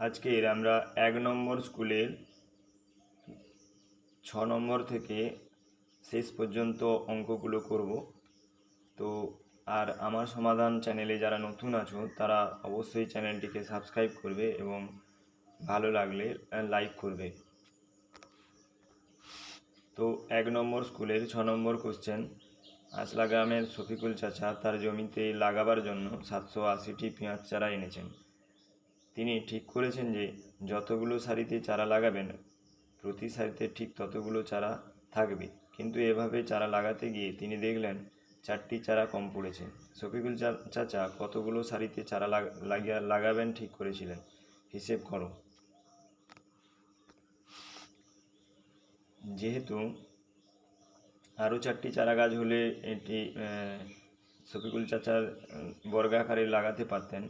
আজকের আমরা 1 নম্বর স্কুলের 6 নম্বর থেকে শেষ পর্যন্ত অঙ্কগুলো করব। তো আর আমার সমাধান চ্যানেলে যারা নতুন আছো তারা অবশ্যই চ্যানেলটিকে সাবস্ক্রাইব করবে এবং ভালো লাগলে লাইক করবে। তো 1 নম্বর স্কুলের 6 নম্বর কোশ্চেন। আঁচলা গ্রামের শফিকুল চাচা তার জমিতে লাগাবার জন্য 780টি পেঁয়াজ চারা এনেছেন। তিনি ঠিক করেছেন যে যতগুলো সারিতে চারা লাগাবেন প্রতি সারিতে ঠিক ততগুলো চারা থাকবে, কিন্তু এভাবে চারা লাগাতে গিয়ে তিনি দেখলেন 4টি চারা কম পড়েছে। শফিকুল চাচা কতগুলো সারিতে চারা লাগাবেন ঠিক করেছিলেন? হিসেব করো। যেহেতু আরও 4টি চারা গাছ হলে এটি শফিকুল চাচার বর্গাকারে লাগাতে পারতেন,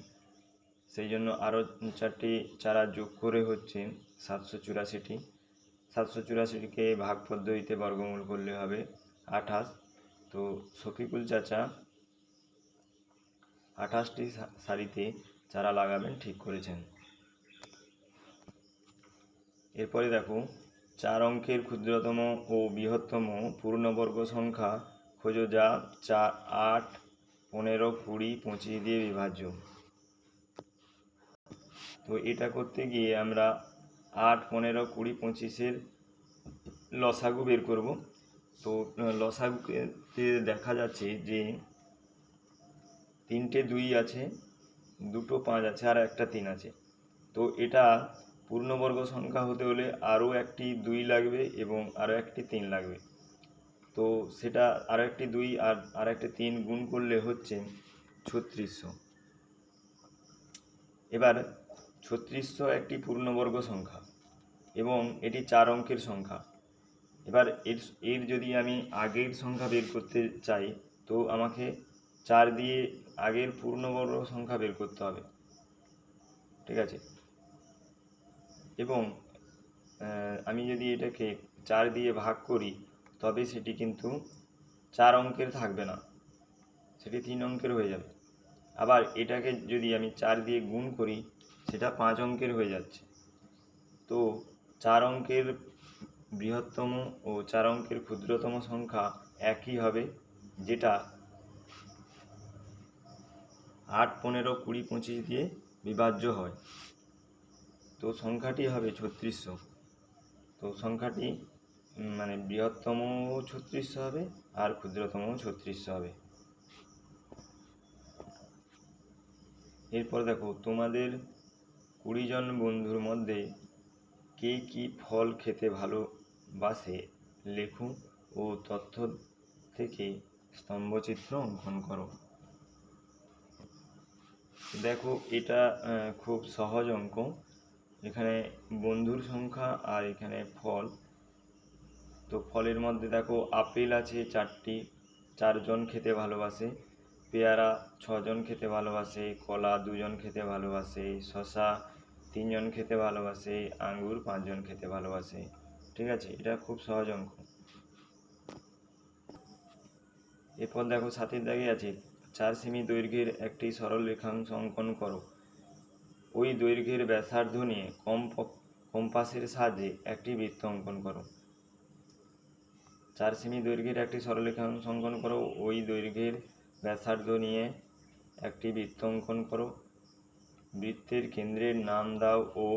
সেই জন্য আরও 4টি চারা যোগ করে হচ্ছে 784টি। 784কে ভাগ পদ্ধতিতে বর্গমূল করলে হবে 28। তো শফিকুল চাচা 28টি সারিতে চারা লাগাবেন ঠিক করেছেন। এরপরে দেখো, 4 অঙ্কের ক্ষুদ্রতম ও বৃহত্তম পূর্ণবর্গ সংখ্যা খোঁজো যা 8, 15, 20, 25 দিয়ে বিভাজ্য। তো এটা করতে গিয়ে আমরা 8, 15, 20, 25-এর লসাগু বের করব। তো লসাগুতে দেখা যাচ্ছে যে 3টে 2 আছে, 2টো 5 আছে আর একটা 3 আছে। তো এটা পূর্ণবর্গ সংখ্যা হতে হলে আরও একটি 2 লাগবে এবং আরও একটি 3 লাগবে। তো সেটা আরও একটি 2 আর একটি 3 গুণ করলে হচ্ছে 3600। এবার 3600 একটি পূর্ণবর্গ সংখ্যা এবং এটি 4 অঙ্কের সংখ্যা। এবার এর যদি আমি আগের সংখ্যা বের করতে চাই তো আমাকে 4 দিয়ে আগের পূর্ণবর্গ সংখ্যা বের করতে হবে, ঠিক আছে? এবং আমি যদি এটাকে 4 দিয়ে ভাগ করি তবে সেটি কিন্তু 4 অঙ্কের থাকবে না, সেটি 3 অঙ্কের হয়ে যাবে। আবার এটাকে যদি আমি 4 দিয়ে গুণ করি সেটা 5 অঙ্কের হয়ে যাচ্ছে। তো 4 অঙ্কের বৃহত্তম ও 4 অঙ্কের ক্ষুদ্রতম সংখ্যা একই হবে, যেটা 8, 15, 20, 25 দিয়ে বিভাজ্য হয়। তো সংখ্যাটি হবে 3600। তো সংখ্যাটি মানে বৃহত্তম 3600 হবে আর ক্ষুদ্রতম 3600 হবে। এরপর দেখো, তোমাদের 20 জন বন্ধুর মধ্যে কে কী ফল খেতে ভালোবাসে লেখো ও তথ্য থেকে স্তম্ভচিত্র অঙ্কন করো। দেখো, এটা খুব সহজ অঙ্ক। এখানে বন্ধুর সংখ্যা আর এখানে ফল। তো ফলের মধ্যে দেখো, আপেল আছে 4টি, 4 জন খেতে ভালোবাসে। পেয়ারা 6 জন খেতে ভালোবাসে। কলা 2 জন খেতে ভালোবাসে। শসা 3 জন খেতে ভালোবাসে। আঙ্গুর 5 জন খেতে ভালোবাসে। ঠিক আছে, এটা খুব সহজ অঙ্ক। এরপর দেখো, 7-এর দাগে আছে 4 সেমি দৈর্ঘ্যের একটি সরল রেখাংশ অঙ্কন করো। ওই দৈর্ঘ্যের ব্যাসার্ধ নিয়ে কম্পাসের সাহায্যে একটি বৃত্ত অঙ্কন করো। 4 সেমি দৈর্ঘ্যের একটি সরলরেখাংশ অঙ্কন করো। ওই দৈর্ঘ্যের ব্যাসার্ধ নিয়ে একটি বৃত্ত অঙ্কন করো। বৃত্তের কেন্দ্রের নাম দাও ও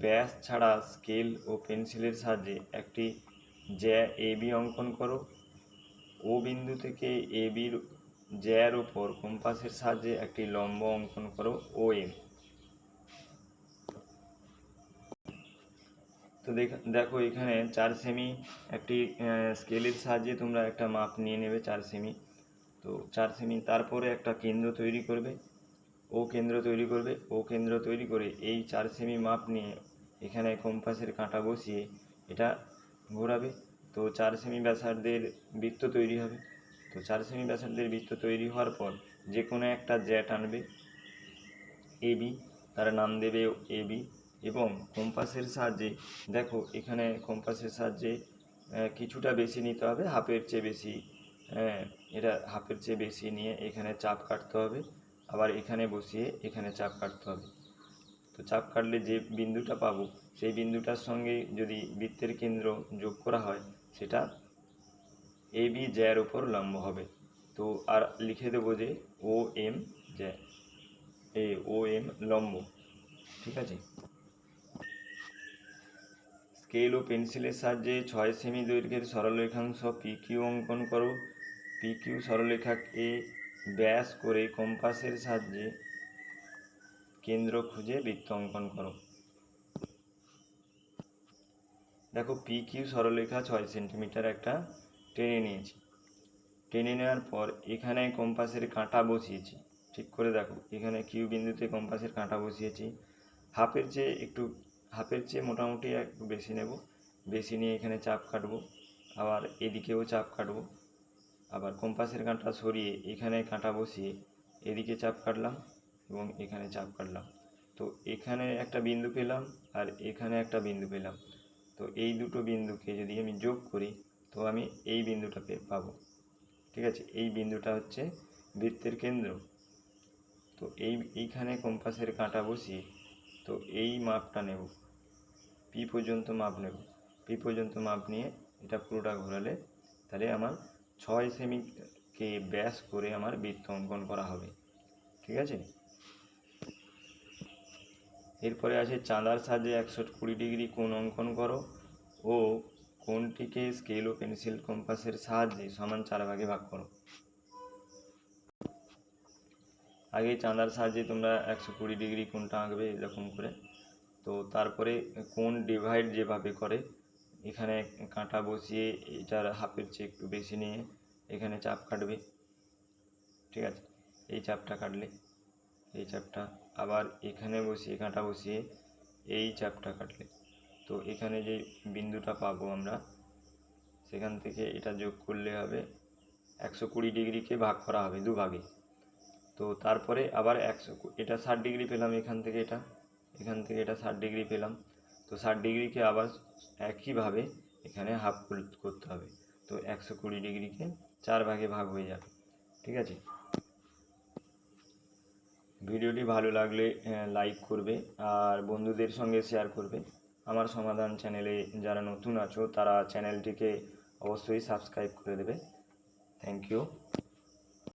ব্যাস ছাড়া স্কেল ও পেন্সিলের সাহায্যে একটি জ্যা এবি অঙ্কন করো। ও বিন্দু থেকে এবির জ্যার ওপর কম্পাসের সাহায্যে একটি লম্ব অঙ্কন করো ও এম। তো দেখো, এখানে 4 সেমি একটি স্কেলের সাহায্যে তোমরা একটা মাপ নিয়ে নেবে 4 সেমি। তো 4 সেমি, তারপরে একটা কেন্দ্র তৈরি করবে, ও কেন্দ্র তৈরি করবে। ও কেন্দ্র তৈরি করে এই 4 সেমি মাপ নিয়ে এখানে কম্পাসের কাঁটা বসিয়ে এটা ঘোরাবে। তো 4 সেমি ব্যাসার্ধের বৃত্ত তৈরি হবে। তো 4 সেমি ব্যাসার্ধের বৃত্ত তৈরি হওয়ার পর যে কোনো একটা জ্যা টানবে এবি, তার নাম দেবে এবি। এবং কম্পাসের সাহায্যে দেখো, এখানে কম্পাসের সাহায্যে কিছুটা বেশি নিতে হবে, হাফের চেয়ে বেশি। এটা হাফের চেয়ে বেশি নিয়ে এখানে চাপ কাটতে হবে, আবার এখানে বসিয়ে এখানে চাপ কাটতে হবে। তো চাপ কাটলে যে বিন্দুটা পাবো সেই বিন্দুটার সঙ্গে যদি বৃত্তের কেন্দ্র যোগ করা হয় সেটা এ বি জ্যার উপর লম্ব হবে। তো আর লিখে দেবো যে ও এম জ্যা, ও এম লম্ব। ঠিক আছে। স্কেল ও পেন্সিলের সাহায্যে 6 সেমি দৈর্ঘ্যের সরলরেখাংশ পি কিউ অঙ্কন করো। পি কিউ সরলরেখাকে ব্যাস করে কম্পাসের সাহায্যে কেন্দ্র খুঁজে বৃত্ত অঙ্কন করো। দেখো পি কিউ সরলরেখা 6 সেন্টিমিটার একটা টেনে নিয়েছি। টেনে নেওয়ার পর এখানে কম্পাসের কাঁটা বসিয়েছি। ঠিক করে দেখো, এখানে কিউ বিন্দুতে কম্পাসের কাঁটা বসিয়েছি। হাফের চেয়ে মোটামুটি একটু বেশি নেব। বেশি নিয়ে এখানে চাপ কাটবো, আবার এদিকেও চাপ কাটবো, আবার কম্পাসের কাঁটা সরিয়ে এখানে কাঁটা বসিয়ে এদিকে চাপ কাটলাম এবং এখানে চাপ কাটলাম। তো এখানে একটা বিন্দু পেলাম আর এখানে একটা বিন্দু পেলাম। তো এই দুটো বিন্দুকে যদি আমি যোগ করি তো আমি এই বিন্দুটা পাবো। ঠিক আছে, এই বিন্দুটা হচ্ছে বৃত্তের কেন্দ্র। তো এইখানে কম্পাসের কাঁটা বসিয়ে তো এই মাপটা নেব, পি পর্যন্ত মাপ নেব। পি পর্যন্ত মাপ নিয়ে এটা পুরোটা ঘোরালে তাহলে আমার 6 সেমিকে ব্যাস করে আমার বৃত্ত অঙ্কন করা হবে। ঠিক আছে। এরপরে আছে চাঁদার সাহায্যে 120 ডিগ্রি কোণ অঙ্কন করো ও কোণটিকে স্কেল ও পেন্সিল কম্পাসের সাহায্যে সমান 4 ভাগে ভাগ করো। আগে চাঁদার সাহায্যে তোমরা 120 ডিগ্রি কোণটা আঁকবে এরকম করে। তো তারপরে কোণ ডিভাইড যেভাবে করে এখানে কাঁটা বসিয়ে এটার হাফের চেয়ে একটু বেশি নিয়ে এখানে চাপ কাটবে। ঠিক আছে, এই চাপটা কাটলে এই চাপটা, আবার এখানে বসিয়ে কাঁটা বসিয়ে এই চাপটা কাটলে তো এখানে যে বিন্দুটা পাবো আমরা সেখান থেকে এটা যোগ করলে হবে 120 ডিগ্রিকে ভাগ করা হবে দুভাগে। তো তারপরে আবার এটা 60 ডিগ্রি পেলাম, এখান থেকে এটা 60 ডিগ্রি পেলাম। তো 60 ডিগ্রিকে আবার একইভাবে এখানে হাফ করতে হবে। তো 120 ডিগ্রিকে 4 ভাগে ভাগ হয়ে যাবে। ঠিক আছে। ভিডিওটি ভালো লাগলে লাইক করবে আর বন্ধুদের সঙ্গে শেয়ার করবে। আমার সমাধান চ্যানেলে যারা নতুন আছো তারা চ্যানেলটিকে অবশ্যই সাবস্ক্রাইব করে দেবে। Thank you.